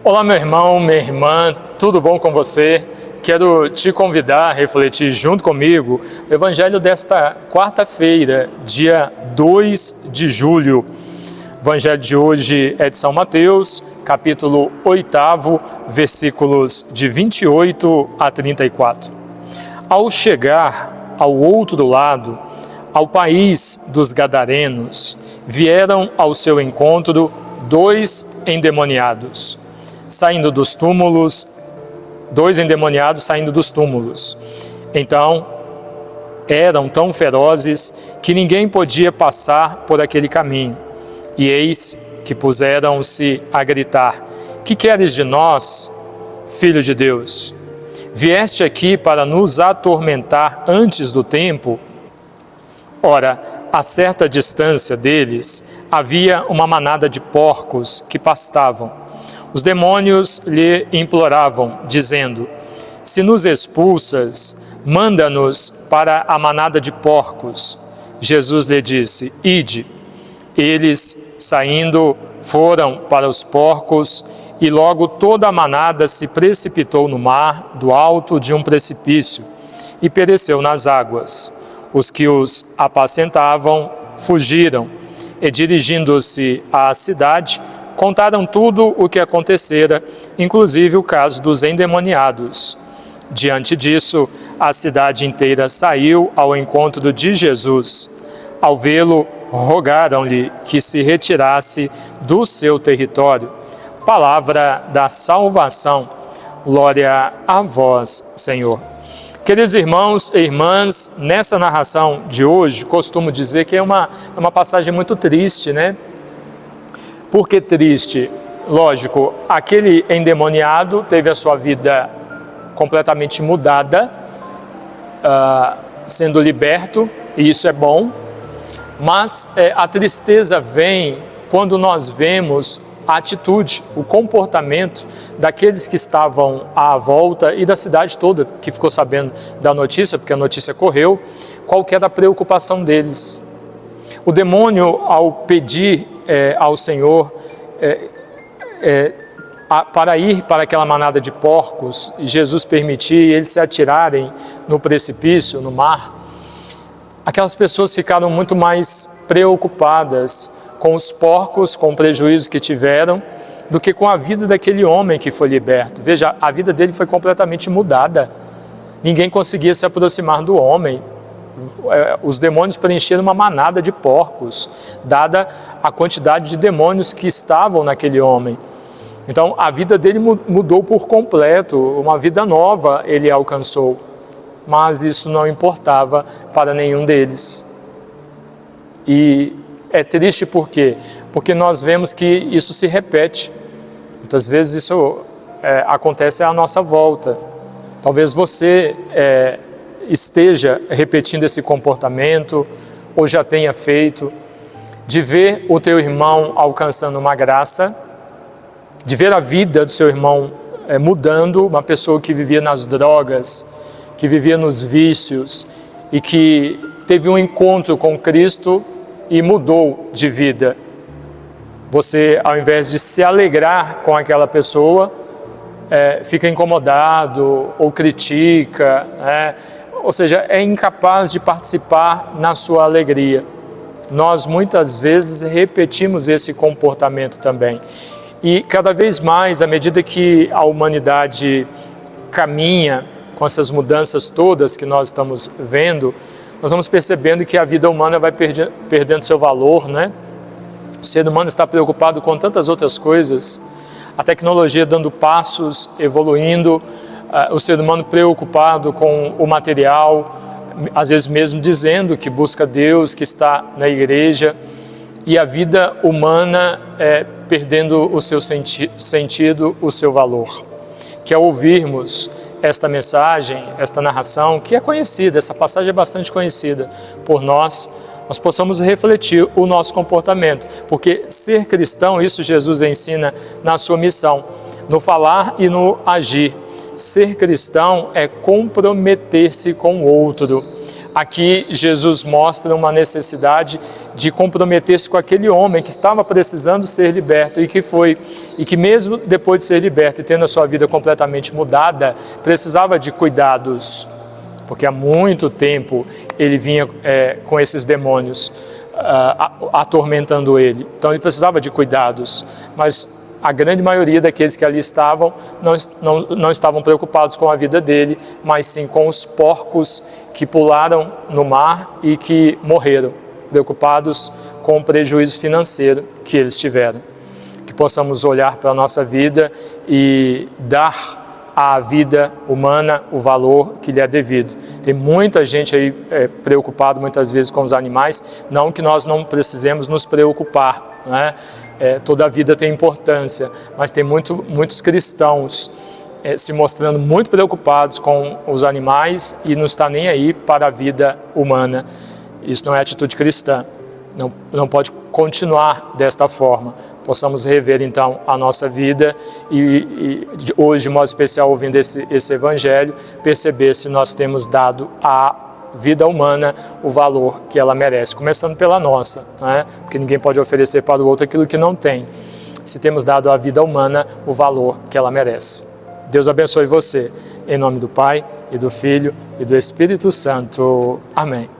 Olá, meu irmão, minha irmã, tudo bom com você? Quero te convidar a refletir junto comigo o Evangelho desta quarta-feira, dia 2 de julho. O Evangelho de hoje é de São Mateus, capítulo 8, versículos de 28 a 34. Ao chegar ao outro lado, ao país dos Gadarenos, vieram ao seu encontro 2 endemoniados. Dois endemoniados saindo dos túmulos. Então, eram tão ferozes que ninguém podia passar por aquele caminho. E eis que puseram-se a gritar: Que queres de nós, Filho de Deus? Vieste aqui para nos atormentar antes do tempo? Ora, a certa distância deles, havia uma manada de porcos que pastavam. Os demônios lhe imploravam, dizendo: Se nos expulsas, manda-nos para a manada de porcos. Jesus lhe disse: Ide. Eles, saindo, foram para os porcos, e logo toda a manada se precipitou no mar, do alto de um precipício, e pereceu nas águas. Os que os apacentavam fugiram, e dirigindo-se à cidade, contaram tudo o que acontecera, inclusive o caso dos endemoniados. Diante disso, a cidade inteira saiu ao encontro de Jesus. Ao vê-lo, rogaram-lhe que se retirasse do seu território. Palavra da salvação. Glória a vós, Senhor. Queridos irmãos e irmãs, nessa narração de hoje, costumo dizer que é uma passagem muito triste, né? Por que triste? Lógico, aquele endemoniado teve a sua vida completamente mudada, sendo liberto, e isso é bom, mas a tristeza vem quando nós vemos a atitude, o comportamento daqueles que estavam à volta e da cidade toda, que ficou sabendo da notícia, porque a notícia correu, qual que era a preocupação deles. O demônio, ao pedir ao Senhor para ir para aquela manada de porcos, e Jesus permitir eles se atirarem no precipício, no mar, aquelas pessoas ficaram muito mais preocupadas com os porcos, com o prejuízo que tiveram, do que com a vida daquele homem que foi liberto. Veja, a vida dele foi completamente mudada. Ninguém conseguia se aproximar do homem. Os demônios preencheram uma manada de porcos, dada a quantidade de demônios que estavam naquele homem. Então, a vida dele mudou por completo, uma vida nova ele alcançou. Mas isso não importava para nenhum deles. E é triste por quê? Porque nós vemos que isso se repete. Muitas vezes isso acontece à nossa volta. Talvez você esteja repetindo esse comportamento, ou já tenha feito, de ver o teu irmão alcançando uma graça, de ver a vida do seu irmão mudando, uma pessoa que vivia nas drogas, que vivia nos vícios, e que teve um encontro com Cristo e mudou de vida. Você, ao invés de se alegrar com aquela pessoa, fica incomodado ou critica, ou seja, é incapaz de participar na sua alegria. Nós muitas vezes repetimos esse comportamento também. E cada vez mais, à medida que a humanidade caminha com essas mudanças todas que nós estamos vendo, nós vamos percebendo que a vida humana vai perdendo seu valor, né? O ser humano está preocupado com tantas outras coisas, a tecnologia dando passos, evoluindo, o ser humano preocupado com o material, às vezes mesmo dizendo que busca Deus, que está na igreja, e a vida humana perdendo o seu sentido, o seu valor. Que ao ouvirmos esta mensagem, esta narração, que é conhecida, essa passagem é bastante conhecida por nós possamos refletir o nosso comportamento, porque ser cristão, isso Jesus ensina na sua missão, no falar e no agir. Ser cristão é comprometer-se com o outro. Aqui Jesus mostra uma necessidade de comprometer-se com aquele homem que estava precisando ser liberto e que mesmo depois de ser liberto e tendo a sua vida completamente mudada, precisava de cuidados, porque há muito tempo ele vinha com esses demônios atormentando ele. Então ele precisava de cuidados, mas a grande maioria daqueles que ali estavam não estavam preocupados com a vida dele, mas sim com os porcos que pularam no mar e que morreram, preocupados com o prejuízo financeiro que eles tiveram. Que possamos olhar para a nossa vida e dar à vida humana o valor que lhe é devido. Tem muita gente aí preocupada muitas vezes com os animais, não que nós não precisemos nos preocupar, né? Toda a vida tem importância, mas tem muitos cristãos se mostrando muito preocupados com os animais e não está nem aí para a vida humana. Isso não é atitude cristã, não pode continuar desta forma. Possamos rever então a nossa vida e hoje, de modo especial, ouvindo esse evangelho, perceber se nós temos dado a vida humana o valor que ela merece, começando pela nossa, né? Porque ninguém pode oferecer para o outro aquilo que não tem. Se temos dado à vida humana o valor que ela merece. Deus abençoe você, em nome do Pai, e do Filho, e do Espírito Santo. Amém.